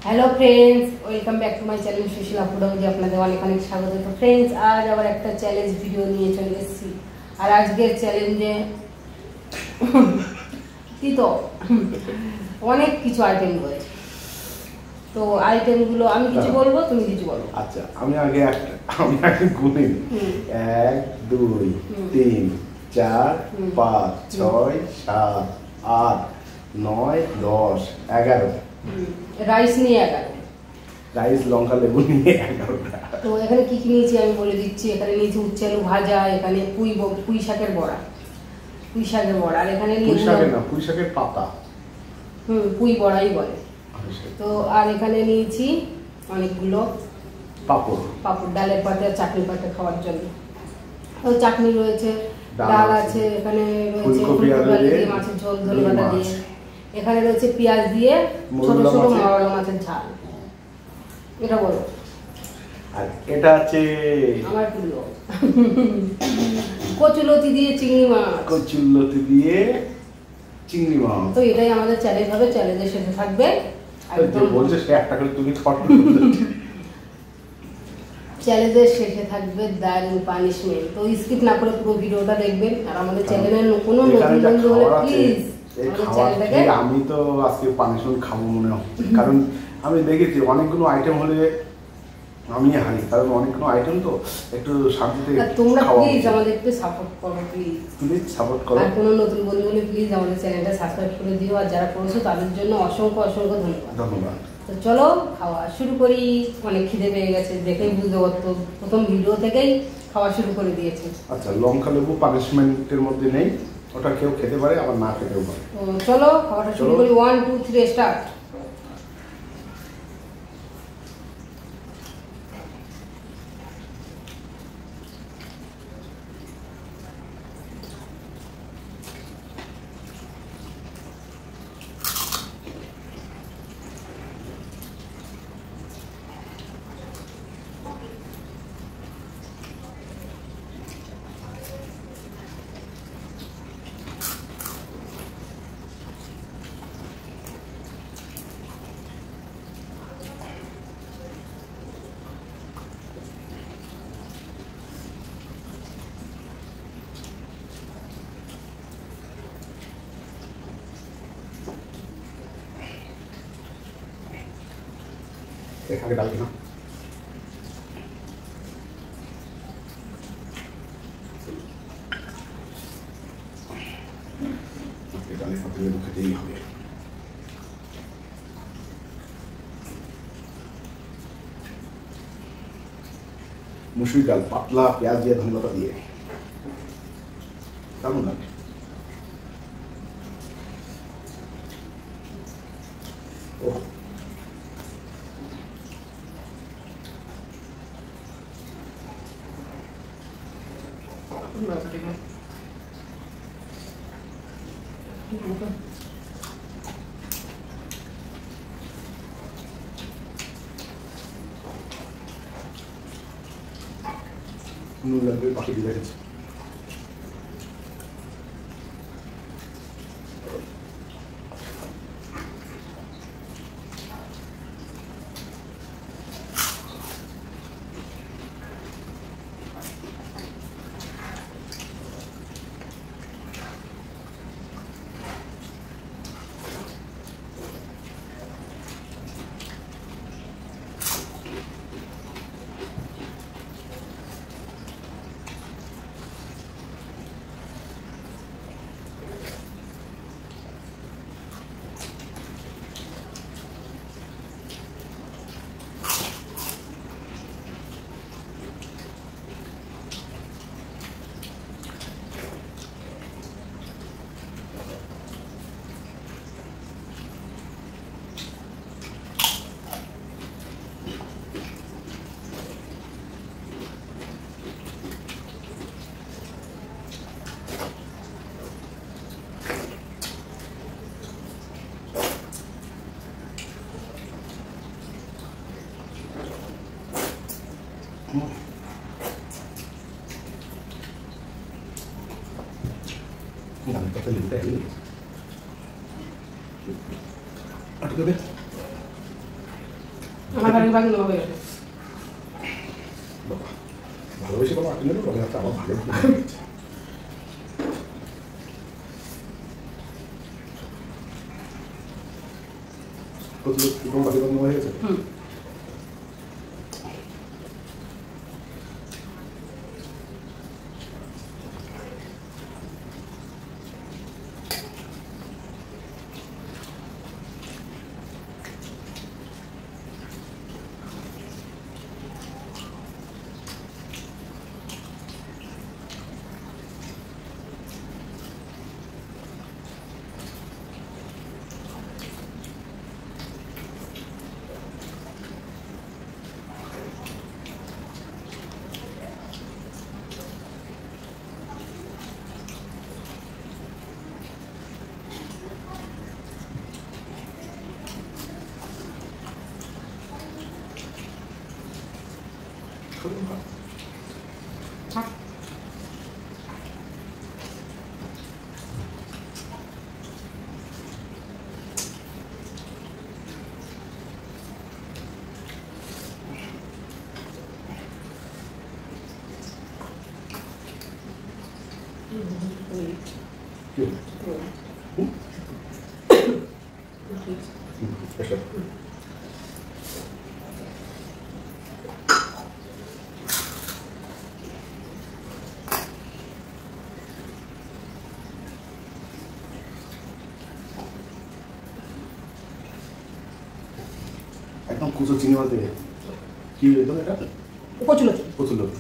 Hello friends, welcome back to my channel Sushila ফুডাউজি। আপনাদের অনেক অনেক স্বাগত। তো ফ্রেন্ডস, আজ আবার একটা চ্যালেঞ্জ ভিডিও নিয়ে চলে এসেছি। আর আজকের চ্যালেঞ্জে তো অনেক কিছু আইটেম রয়েছে। তো আইটেমগুলো আমি কিছু বলবো, তুমি কিছু বলো। আচ্ছা, আমি আগে গুনি। 1 2 3 4 5 6 7 8 9 10 11। রাইস নিয়ে 11, রাইস লঙ্কা লেবু নিয়ে 11টা। তো এখানে কি কি নিয়েছি আমি বলে দিচ্ছি। এখানে নিয়েছি উচ্ছে আলু ভাজা, এখানে পুঁই শাকের বড়া, আর এখানে পুঁই শাকের না, পুঁই শাকের পাতা, পুঁই বড়াই বলে। তো আর এখানে নিয়েছি অনেকগুলো পাপড়, ডালের পাতে আর চাটনি পাতে খাওয়ার জন্য। তো চাটনি রয়েছে, ডাল আছে, এখানে রয়েছে ফুলকপি দিয়ে মাছের ঝোল, ধনেপাতা দিয়ে, এখানে রয়েছে পেঁয়াজ দিয়ে ছোট ছোট মরলা মাছের ঝাল। এটা বলো। আর এটা আছে আমার প্রিয় কচুলতি দিয়ে চিংড়ি মাছ। তো এটাই আমাদের চ্যালেঞ্জ হবে। চ্যালেঞ্জের শেষে থাকবে চ্যালেঞ্জের শেষে থাকবে দারুণ পানিশমেন্ট। তো স্কিপ না করে পুরো ভিডিওটা দেখবেন। আর আমাদের চ্যানেলের কোনো নতুন বন্ধু হলে প্লিজ আমি তো আজকে পানিশমেন্ট খাবো মনে হয়, কারণ আমি দেখেছি অনেকগুলো আইটেম হলে আমি হারি, কারণ অনেকগুলো আইটেম তো একটু শান্তিতে। তোমরা প্লিজ আমাদের একটু সাপোর্ট করো, প্লিজ সাপোর্ট করো। আর কোনো নতুন বন্ধু হলে প্লিজ আমাদের চ্যানেলটা সাবস্ক্রাইব করে দিও। আর যারা করেছো তাদের জন্য অসংখ্য অসংখ্য ধন্যবাদ। তো চলো খাওয়া শুরু করি। অনেক খিদে পেয়ে গেছে, দেখেই বুঝতে পারতো প্রথম ভিডিও থেকেই খাওয়া শুরু করে দিয়েছে। আচ্ছা, লঙ্কা লেবু পানিশমেন্টের মধ্যে নেই, ওটা কেউ খেতে পারে আবার না খেতেও পারে। তো চলো খাওয়াটা শুরু করি। 1 2 3 স্টার্ট। এখানে ডাল কিনা ডালের সাথে লেবু খেতেই হবে। মুসুরি ডাল পাতলা পেঁয়াজ দিয়ে ধনেপাতা দিয়ে কেমন লাগে? নুন লাগবে, পাশে দিয়ে রেখেছি। Ganito ka আমার বাড়ির বাকি হবে ভালোবেসে কোনো আটকে নেবে মনে হচ্ছে আমার ভালো প্রচুর বাকি বন্ধ হয়ে গেছে। একদম কুচো চিনি বলতে কি একদম এটা কচুলতি কচুলতি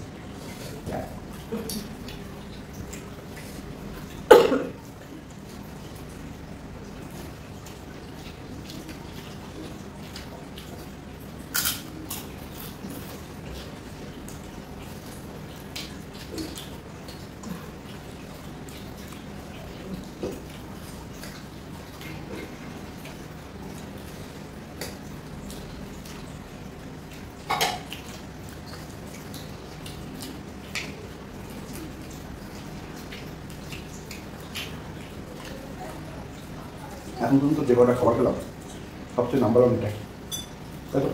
এখন পর্যন্ত যে কটা খাবার খেলাম সবচেয়ে নাম্বার ওয়ান এটাই, তাই তো?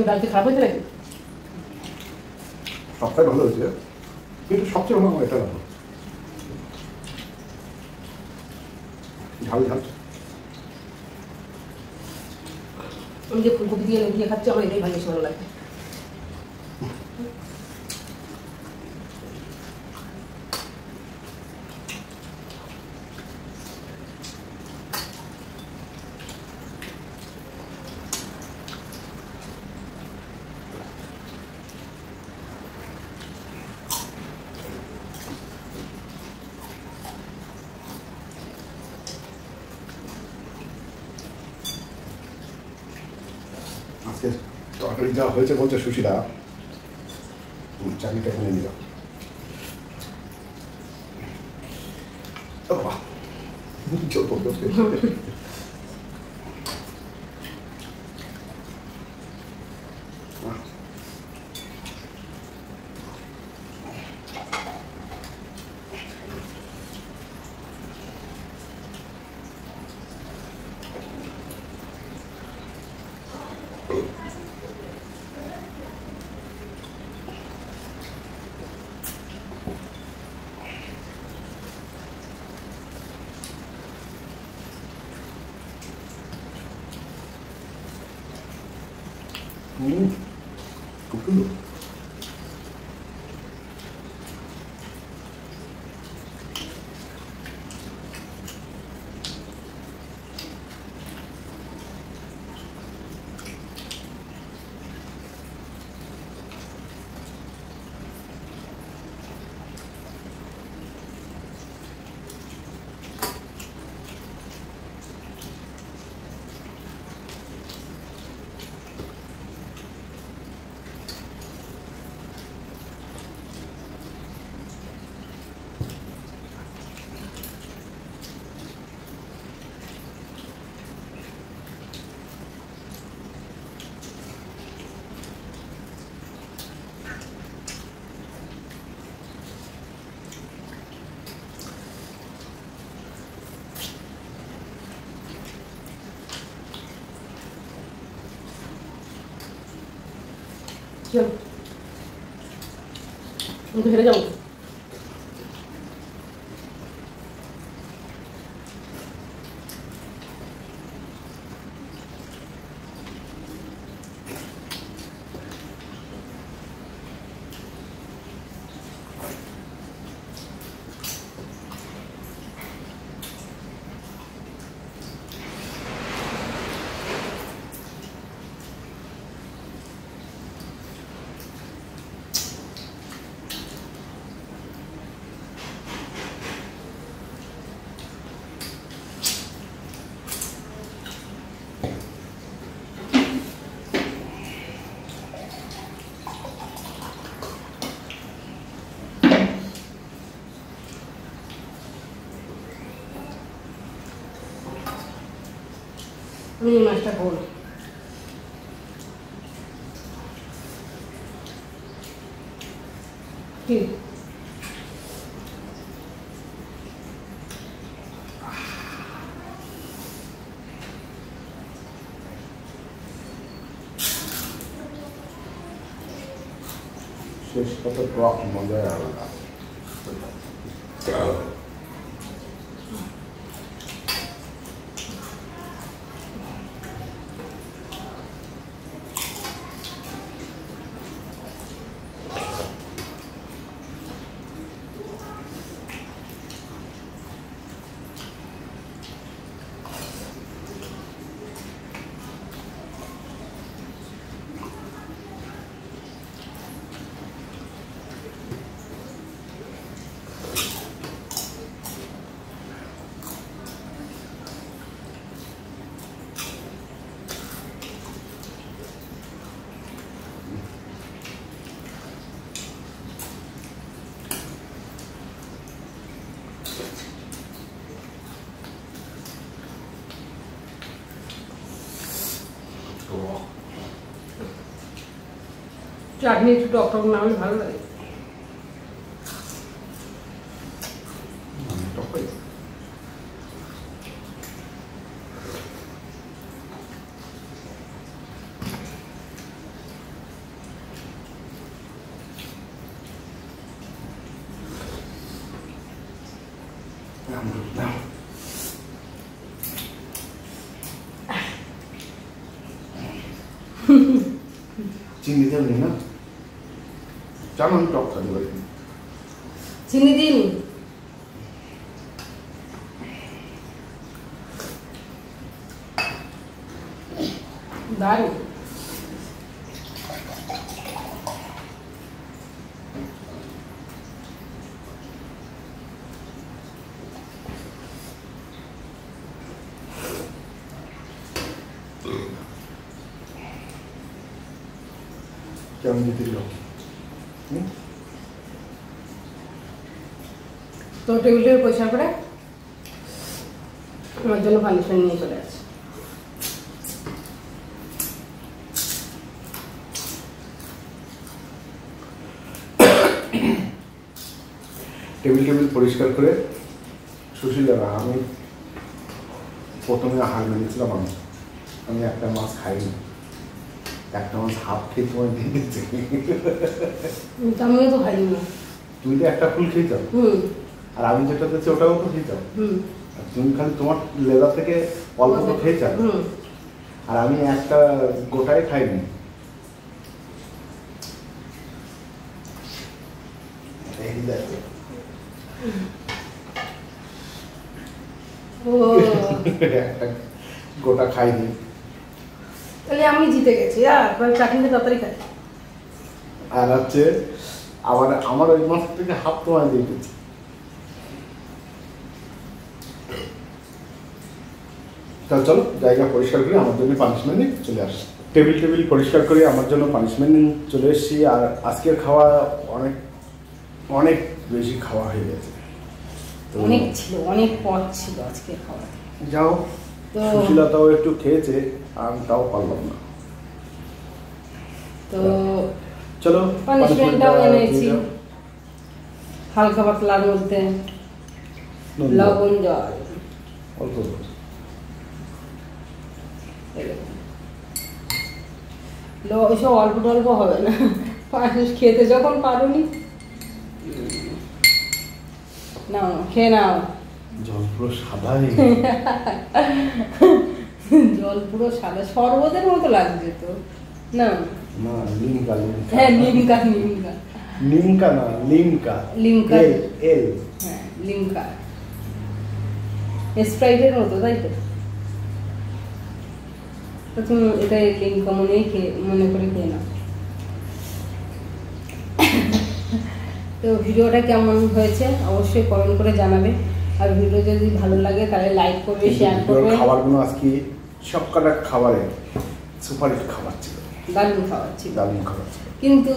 ডালটি খারাপ হয়েছে নাকি? সবটাই ভালো হয়েছে, কিন্তু সবচেয়ে ভালো আমার এটা ভালো ঝাল ঝাল। আমি যে ফুলকপি দিয়ে লুকিয়ে খাচ্ছি আমার এটাই ভালো ভালো লাগে। আজকে তরকারি যা হয়েছে বলছে সুশীলা, চাকরিটা এখানে নিল। খুব সুন্দর। চল আমি তো হেরে যাবো। আমি এই মাছটা খাবো না। কি শেষ কত টক মজায় আলাদা। চাটনি একটু টক টক না হলে ভালো লাগে। চিনি দেবেন না, জানো আমি টক খাতে পারি। চিনি দিইনি। দারুণ। কেমন দিতে দিল তো টেবিলের পয়সা করে আমার জন্য পানিশমেন্ট নিয়ে চলে আসে। টেবিল পরিষ্কার করে সুশীলা, আমি প্রথমে হার মেনেছিলাম। আমি একটা মাছ খাইনি, একটা মাছ হাফ খেয়ে তোমায় দিয়ে দিচ্ছি। আমিও তো খাইনি না। তুমি তো একটা ফুল খেয়েছো, আর আমি যেটা দিচ্ছি ওটাও তো খেয়েছো। তুমি খালি তোমার লেদার থেকে অল্প তো খেয়েছো, আর আমি একটা গোটাই খাইনি। একটা গোটা খাইনি, তাহলে আমি জিতে গেছি। আর চাটনিটা তাড়াতাড়ি খাই। আর হচ্ছে আবার আমার ওই মাছ থেকে হাফ তোমায় দিয়ে দিচ্ছি। তাহলে চলো জায়গা পরিষ্কার করে আমার জন্য পানিশমেন্ট নিয়ে চলে আসি। টেবিল পরিষ্কার করে আমার জন্য পানিশমেন্ট নিয়ে চলে এসেছি। আর আজকের খাওয়া অনেক অনেক বেশি খাওয়া হয়ে গেছে, অনেক ছিল, অনেক পথ ছিল আজকে খাওয়া। যাও, সুশীলতাও একটু খেয়েছে, আমি তাও পারলাম না। তো চলো পানিশমেন্টটাও এনেছি হালকা পাতলার মধ্যে, লবণ জল অল্প। ওইসব অল্প টল্প হবে না, খেতে যখন পারোনি। নাও খেয়ে নাও। জল পুরো সাদা জল পুরো সাদা, শরবতের মতো লাগছে তো। না না, লিমকা। হ্যাঁ লিমকা। লিমকা না, লিমকা। এল হ্যাঁ লিমকা, স্প্রাইটের মতো, তাই তো? তুমি এটা লিমকা মনে করে খেয়ে নাও। তো ভিডিওটা কেমন হয়েছে অবশ্যই কমেন্ট করে জানাবে, আর ভিডিও যদি ভালো লাগে তাহলে লাইক করবে, শেয়ার করবে। খাবারগুলো আজকে সবকটা খাবারে সুপার হিট খাবার ছিল, দারুণ খাবার ছিল, কিন্তু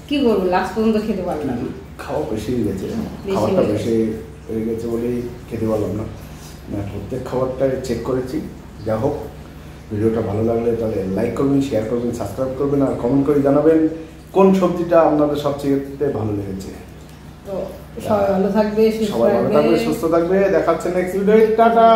কি করবো লাস্ট পর্যন্ত খেতে পারলাম না। খাওয়া বেশি হয়ে গেছে, খাবারটা বেশি হয়ে গেছে বলেই খেতে পারলাম না। প্রত্যেক খাবারটাই চেক করেছি। যা হোক, ভিডিওটা ভালো লাগলে তাহলে লাইক করবেন, শেয়ার করবেন, সাবস্ক্রাইব করবেন, আর কমেন্ট করে জানাবেন কোন সবজিটা আপনাদের সবচেয়ে ভালো লেগেছে। তো সবাই ভালো থাকবে, সুস্থ থাকবে। দেখাচ্ছে নেক্সট ভিডিও। টাটা।